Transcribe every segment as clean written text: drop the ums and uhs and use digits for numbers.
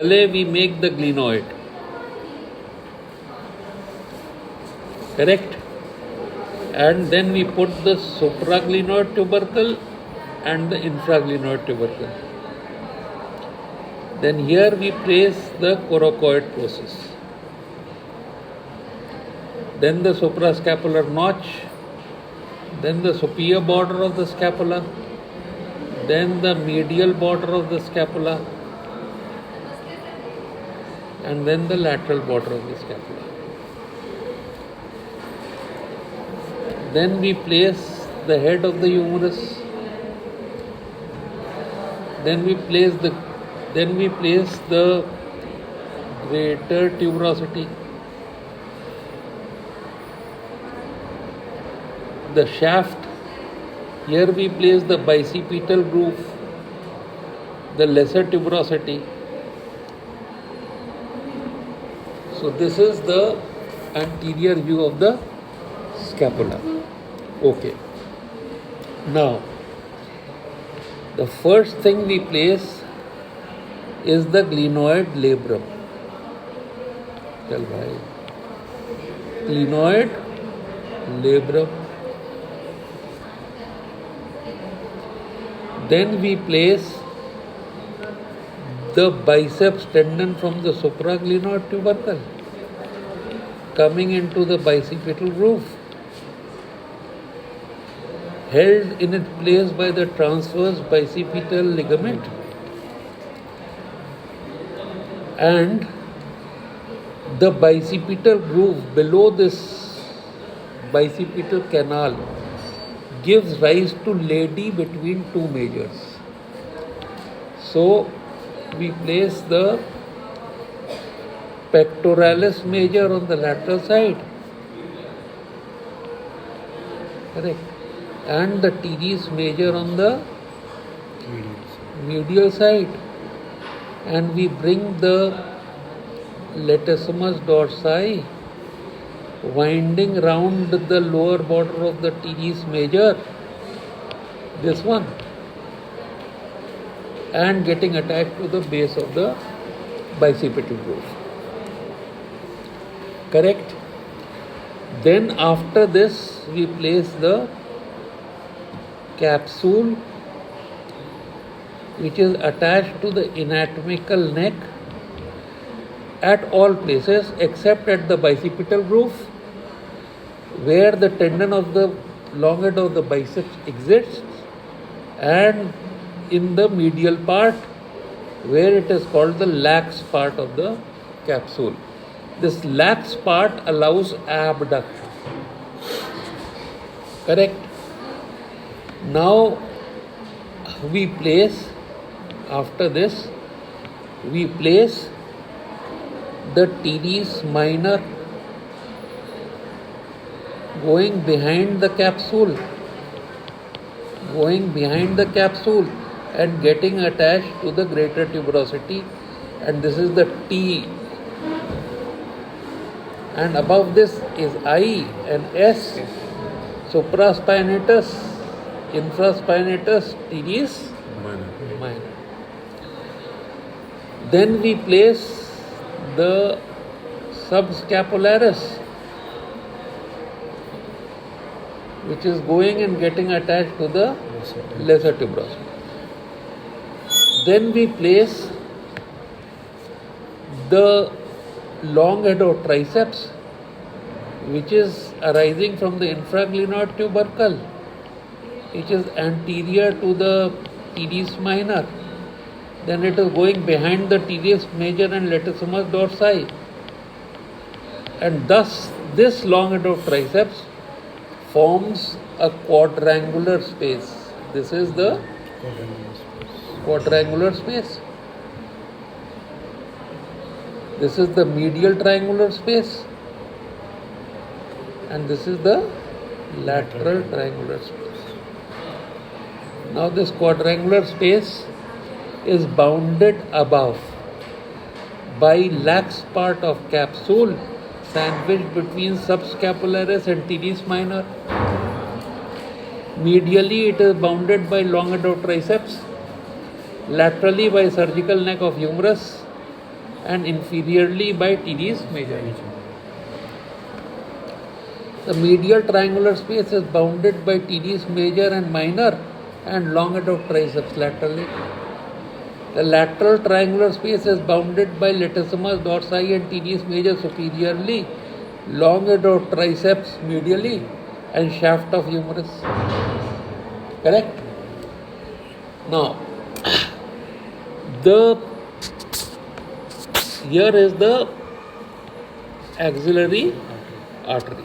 we make the glenoid. Correct? And then we put the supraglenoid tubercle and the infraglenoid tubercle. Then here we place the coracoid process. Then the suprascapular notch, then the superior border of the scapula, then the medial border of the scapula, and then the lateral border of the scapula. Then we place the head of the humerus. Then we place the greater tuberosity, the shaft. Here we place the bicipital groove, the lesser tuberosity. So this is the anterior view of the scapula. Okay. Now, the first thing we place is the glenoid labrum. Chal bhai. Glenoid labrum. Then we place the biceps tendon from the supraglenoid tubercle coming into the bicipital groove, held in its place by the transverse bicipital ligament, and the bicipital groove below this bicipital canal gives rise to lady between two majors. So we place the pectoralis major on the lateral side, correct, and the teres major on the medial side, and we bring the latissimus dorsi winding round the lower border of the teres major, this one, and getting attached to the base of the bicipital groove. Correct? Then after this we place the capsule, which is attached to the anatomical neck at all places except at the bicipital groove, where the tendon of the long head of the biceps exists, and in the medial part, where it is called the lax part of the capsule. This lax part allows abduction. Correct? Now we place, after this, we place the teres minor going behind the capsule and getting attached to the greater tuberosity, and this is the T, and above this is I and S, supraspinatus, infraspinatus, teres minor. Then we place the subscapularis, which is going and getting attached to the lesser tuberosity. Then we place the long head of triceps, which is arising from the infraglenoid tubercle, which is anterior to the teres minor. Then it is going behind the teres major and latissimus dorsi, and thus this long head of triceps forms a quadrangular space. This is the quadrangular space. This is the medial triangular space, and this is the lateral triangular space. Now this quadrangular space is bounded above by lax part of capsule sandwiched between subscapularis and teres minor. Medially it is bounded by long head of triceps, laterally by surgical neck of humerus, and inferiorly by teres major. The medial triangular space is bounded by teres major and minor and long head of triceps laterally. The lateral triangular space is bounded by latissimus dorsi and teres major superiorly, long head of triceps medially, and shaft of humerus. Correct? Now, here is the axillary artery.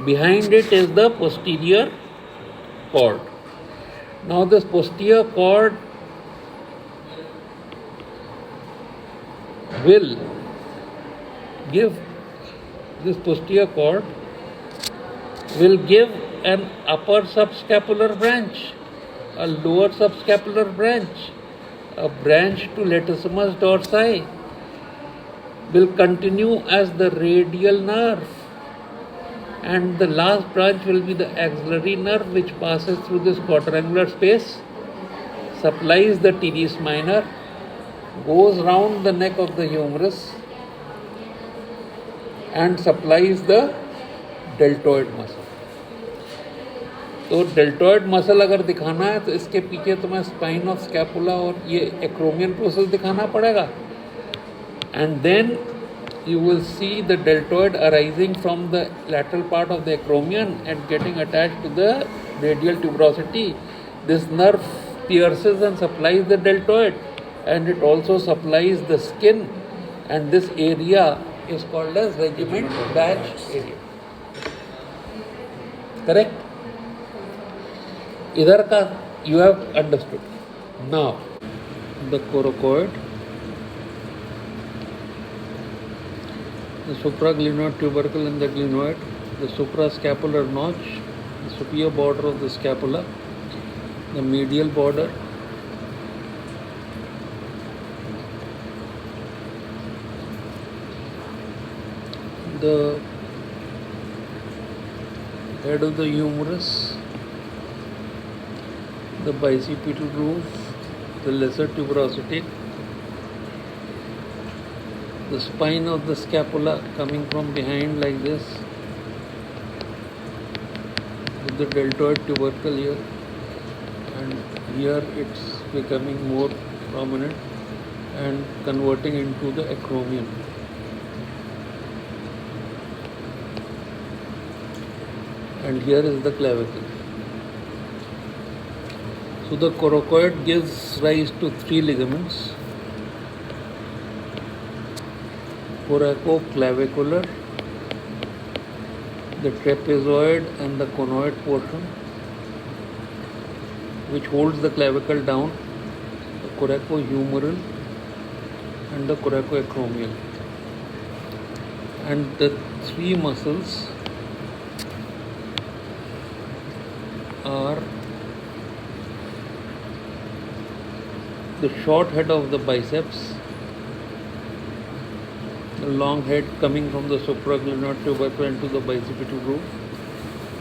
Behind it is the posterior cord. Now this posterior cord will give an upper subscapular branch, a lower subscapular branch, a branch to latissimus dorsi, will continue as the radial nerve, and the last branch will be the axillary nerve, which passes through this quadrangular space, supplies the teres minor, goes round the neck of the humerus and supplies the deltoid muscle. तो deltoid muscle अगर दिखाना है तो इसके पीछे तुम्हें spine of scapula और ये एक्रोमियन प्रोसेस दिखाना पड़ेगा, and then you will see the deltoid arising from the lateral part of the acromion and getting attached to the radial tuberosity. This nerve pierces and supplies the deltoid, and it also supplies the skin, and this area is called as regiment badge area. Correct? Idhar ka you have understood. Now, the coracoid, the supraglenoid tubercle and the glenoid, the suprascapular notch, the superior border of the scapula, the medial border, the head of the humerus, the bicipital groove, the lesser tuberosity, the spine of the scapula coming from behind like this, with the deltoid tubercle here, and here it's becoming more prominent and converting into the acromion. And here is the clavicle. So the coracoid gives rise to three ligaments: coracoclavicular, the trapezoid and the conoid portion, which holds the clavicle down, the coracohumeral and the coracoacromial. And the three muscles are the short head of the biceps, the long head coming from the supraglenoid tubercle into the bicipital groove.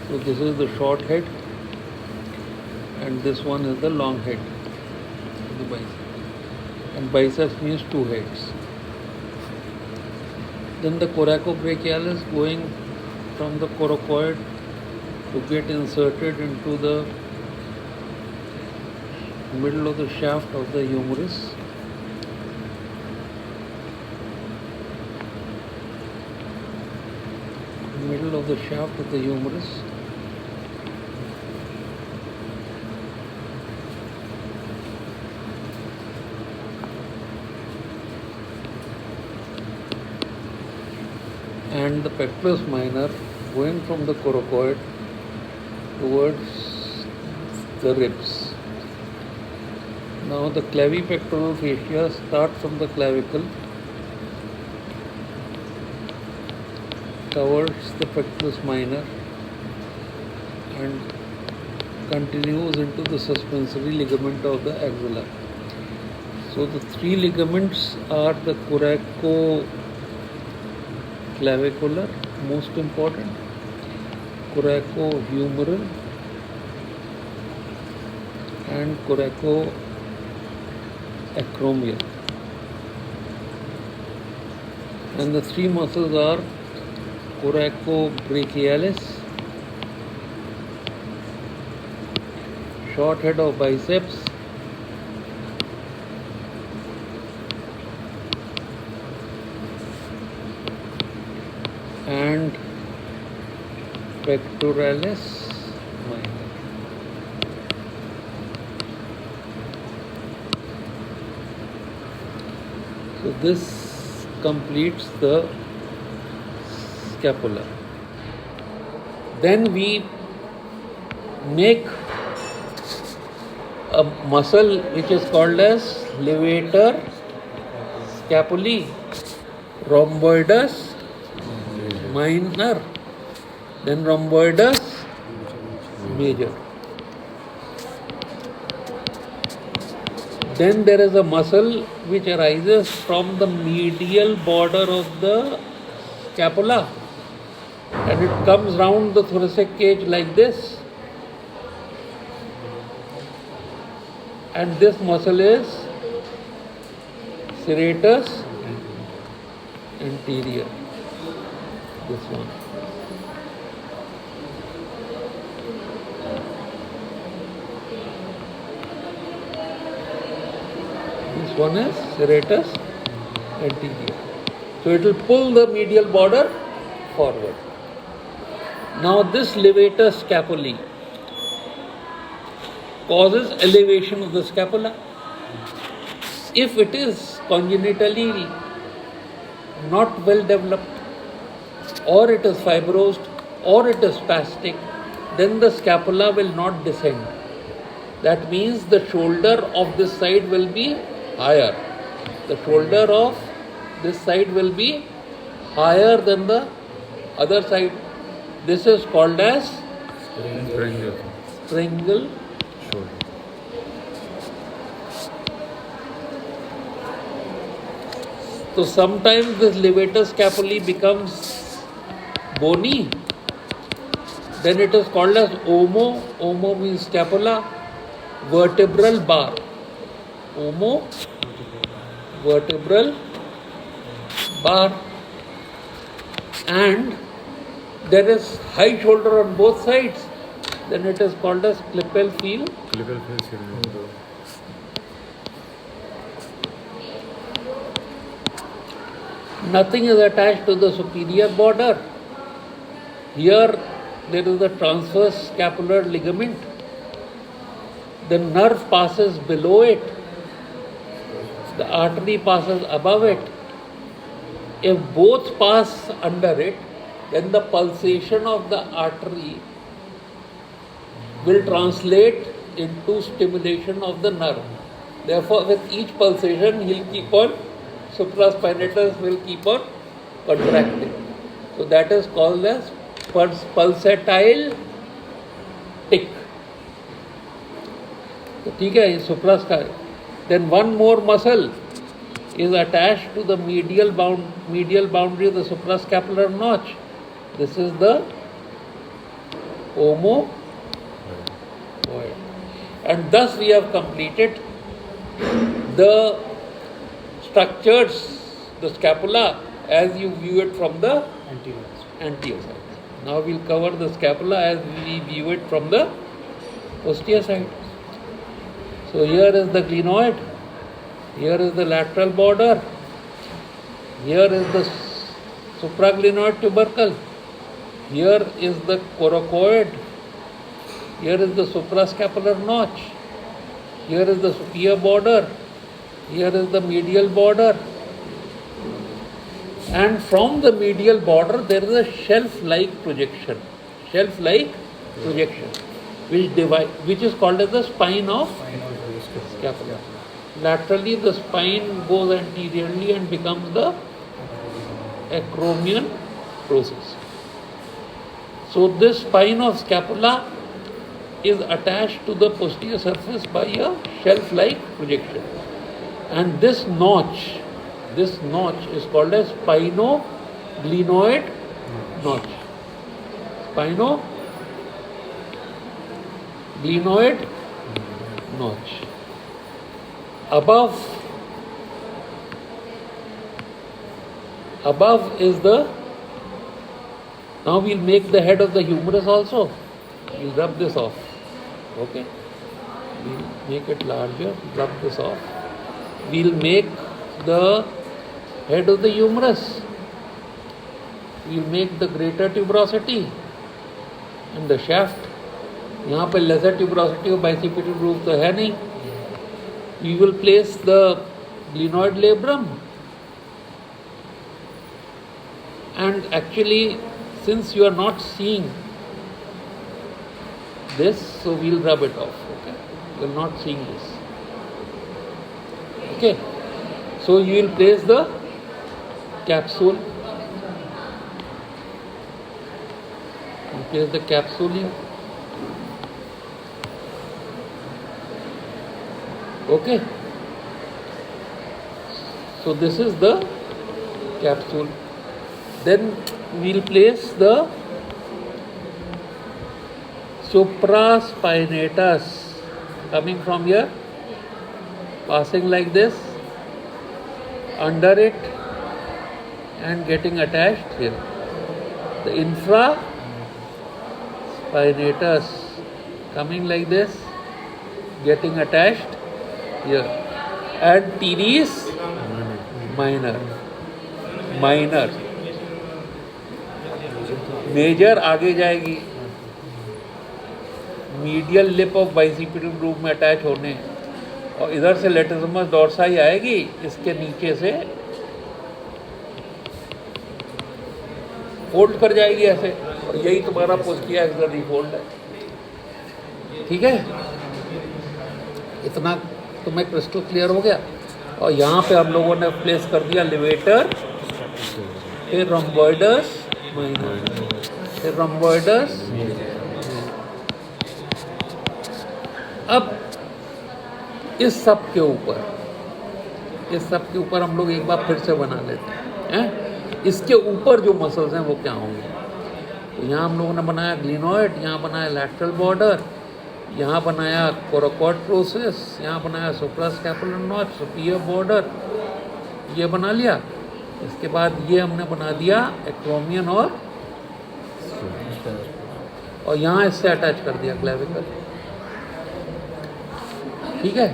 So this is the short head, and this one is the long head of the bicep. And biceps means two heads. Then the coracobrachialis going from the coracoid to get inserted into the middle of the shaft of the humerus. Middle of the shaft of the humerus. And the pectorus minor going from the coracoid towards the ribs. Now the clavipectoral fascia starts from the clavicle, covers the pectorus minor and continues into the suspensory ligament of the axilla. So the three ligaments are the coracoclavicular, most important, coracohumeral and coracoacromial. And the three muscles are coracobrachialis, short head of biceps, and pectoralis minor. So this completes the scapula. Then we make a muscle which is called as levator scapulae, rhomboidus minor, then rhomboidus major. Then there is a muscle which arises from the medial border of the scapula, and it comes round the thoracic cage like this. And this muscle is serratus anterior. This one. This one is serratus anterior. So it will pull the medial border forward. Now this levator scapulae causes elevation of the scapula. If it is congenitally not well developed, or it is fibrosed, or it is spastic, then the scapula will not descend. That means the shoulder of this side will be higher. The shoulder of this side will be higher than the other side. This is called as springal shoulder. So sometimes this levator scapulae becomes bony, then it is called as omo. Omo means scapula, vertebral bar. Omo, vertebral bar. And there is high shoulder on both sides, then it is called as Klippel-Feil. Nothing is attached to the superior border. Here there is the transverse scapular ligament. The nerve passes below it. The artery passes above it. If both pass under it, then the pulsation of the artery will translate into stimulation of the nerve. Therefore, with each pulsation, he'll keep on, supraspinatus will keep on contracting. So that is called as pulsatile tick. So, ठीक है, ये supraspinatus. Then one more muscle is attached to the medial boundary of the suprascapular notch. This is the omovoid. And thus we have completed the structures, the scapula, as you view it from the anterior side. Now we'll cover the scapula as we view it from the posterior side. So here is the glenoid, here is the lateral border, here is the supraglenoid tubercle, here is the coracoid, here is the suprascapular notch, here is the superior border, here is the medial border, and from the medial border there is a shelf-like projection, which is called as the spine of scapula. Laterally the spine goes anteriorly and becomes the acromion process. So this spine of scapula is attached to the posterior surface by a shelf-like projection. And this notch is called as spinoglenoid notch. Spinoglenoid notch. above is the, now we'll make the head of the humerus also. We'll rub this off. Okay, we'll make it larger, rub this off. We'll make the head of the humerus. We'll make the greater tuberosity and the shaft. यहाँ पे lesser tuberosity और bicipital groove तो है नहीं. We will place the glenoid labrum, and actually, since you are not seeing this, so we'll rub it off. Okay, you are not seeing this. Okay, so you will place the capsule. You place the capsule here. Okay, so this is the capsule. Then we'll place the supraspinatus coming from here, passing like this under it and getting attached here. The infraspinatus coming like this, getting attached here, and teres minor. Major आगे जाएगी medial lip of bicipital groove में attach होने, और इधर से लेटिसिमस dorsi आएगी इसके नीचे से फोल्ड कर जाएगी ऐसे, और यही तुम्हारा पोस्टिया एक्सिलरी फोल्ड है. ठीक है, इतना तुम्हें क्रिस्टल क्लियर हो गया. और यहाँ पे हम लोगों ने प्लेस कर दिया लिवेटर, फिर रोम्बोइडस माइनर, फिर रोम्बोइडस. अब इस सब के ऊपर हम लोग एक बार फिर से बना लेते हैं. इसके ऊपर जो मसल्स हैं वो क्या होंगे? तो यहाँ हम लोगों ने बनाया ग्लिनोइड, यहाँ बनाया लैटरल बॉर्डर, यहाँ बनाया कोराकॉइड प्रोसेस, यहाँ बनाया सुप्रास्कैपुलर नॉच, सुपीरियर बॉर्डर, ये बना लिया. इसके बाद ये हमने बना दिया एक्रोमियन और यहाँ इससे अटैच कर दिया क्लेविकल. ठीक है,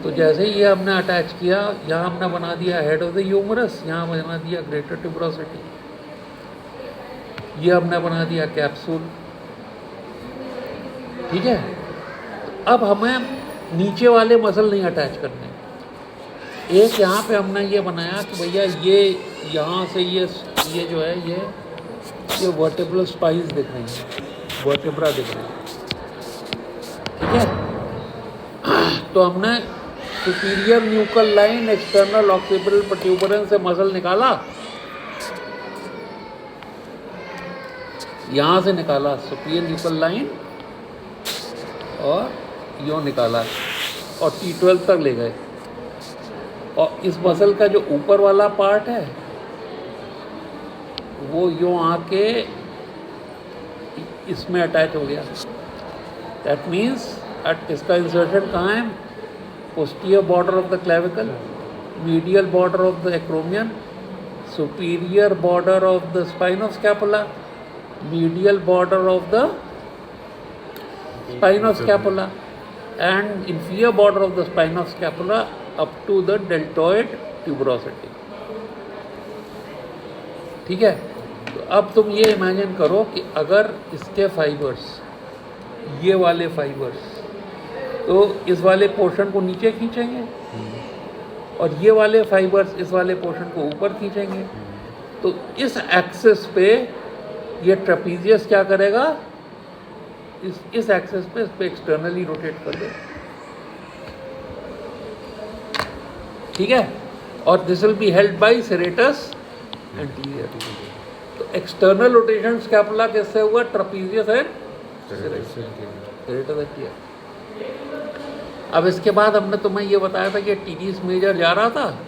तो जैसे ही ये हमने अटैच किया, यहाँ हमने बना दिया हेड ऑफ द ह्यूमरस, यहाँ बना दिया ग्रेटर ट्यूबरोसिटी, ये हमने बना दिया कैप्सूल. ठीक है, अब हमें नीचे वाले मसल नहीं अटैच करने. एक यहाँ पे हमने ये बनाया कि भैया ये यहाँ से ये जो है ये वर्टेब्रल स्पाइस दिख रही है, वर्टेब्रा दिख रही है. ठीक है, तो हमने superior nuchal line external occipital protuberance से मसल निकाला, यहाँ से निकाला सुपीरियर न्यूकल लाइन और यो निकाला और T12 तक ले गए. और इस मसल का जो ऊपर वाला पार्ट है वो यो आके इसमें अटैच हो गया. दैट मीन्स इसका इंसर्शन कहाँ है? Posterior border of the clavicle, medial border of the acromion, superior border of the spine of scapula, medial border of the spine of scapula, and inferior border of the spine of scapula up to the deltoid tuberosity. ठीक है, तो अब तुम ये imagine करो कि अगर इसके फाइबर्स, ये वाले फाइबर्स, तो इस वाले पोर्शन को नीचे खींचेंगे और ये वाले फाइबर्स इस वाले पोर्शन को ऊपर खींचेंगे. तो इस एक्सिस पे ये ट्रेपीजियस क्या करेगा? इस एक्सेस पे इस पे एक्सटर्नली रोटेट कर दे. ठीक है, और this will be held by serratus anterior. तो एक्सटर्नल रोटेशन स्कैपुला किससे हुआ? Trapezius and serratus anterior. अब इसके बाद हमने तुम्हें ये बताया था कि टीडियस मेजर जा रहा था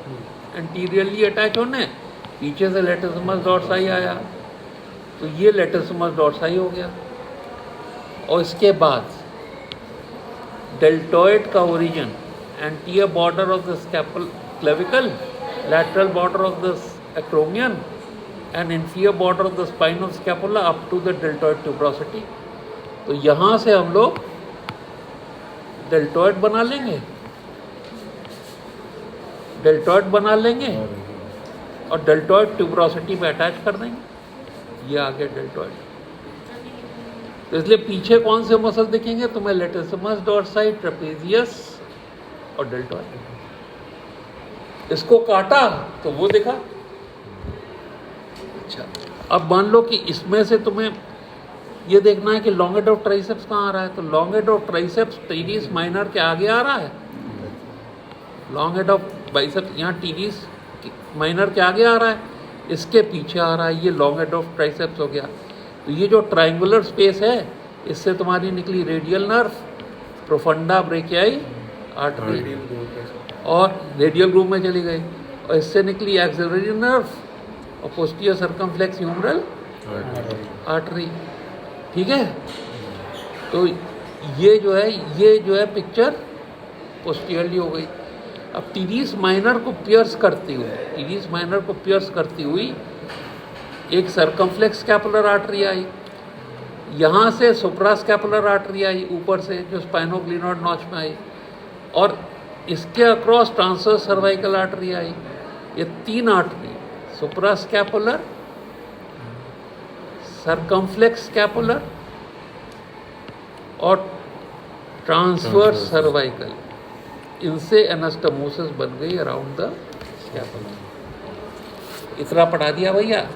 एंटीरियरली अटैच होने, पीछे से लेटिसिमस डॉर्साई आया, तो ये लेटिसिमस डॉर्साई हो गया. और इसके बाद डेल्टॉइड का origin anterior border of the scapula clavicle, lateral border of the acromion and inferior border of the spine of scapula up to the deltoid tuberosity। तो यहाँ से हम लोग डेल्टॉइड बना लेंगे, डेल्टॉइड बना लेंगे और डेल्टॉइड ट्यूबरोसिटी पे अटैच कर देंगे। ये आ गया डेल्टॉइड। तो इसलिए पीछे कौन से मसल दिखेंगे तुम्हें? लेटिसिमस डॉर्साई, ट्रेपेजियस और डेल्टॉइड। इसको काटा तो वो दिखा। अच्छा, अब मान लो कि इसमें से तुम्हें ये देखना है कि लॉन्गेट ऑफ ट्राइसेप्स कहाँ आ रहा है। तो लॉन्गेट ऑफ ट्राइसेप्स टीडीज माइनर के आगे आ रहा है। लॉन्गेट ऑफ बाइसेप्स यहाँ टीडीज माइनर के आगे आ रहा है, इसके पीछे आ रहा है। ये लॉन्गेट ऑफ ट्राइसेप्स हो गया। तो ये जो ट्रायंगुलर स्पेस है, इससे तुम्हारी निकली radial nerve, profunda brachii artery और रेडियल ग्रूव में चली गई, और इससे निकली एक्सिलरी नर्व और पोस्टीरियर सर्कमफ्लेक्स ह्यूमरल आर्टरी। ठीक है, तो ये जो है पिक्चर पोस्टीरियरली हो गई। अब टीडीज माइनर को पियर्स करती हुई एक सर्कमफ्लेक्स स्कैपुलर आर्टरी आई, यहाँ से सुप्रास्कैपुलर आर्टरी आई ऊपर से जो स्पाइनोग्लिनोइड नॉच में आई, और इसके अक्रॉस ट्रांसवर्स सर्वाइकल आर्टरी आई। ये तीन आर्टरी, सुप्रास्कैपुलर, सर्कमफ्लेक्स स्कैपुलर और ट्रांसवर्स सर्वाइकल, इनसे एनास्टमोसिस बन गई अराउंड द स्कैपुला। इतना पढ़ा दिया भैया।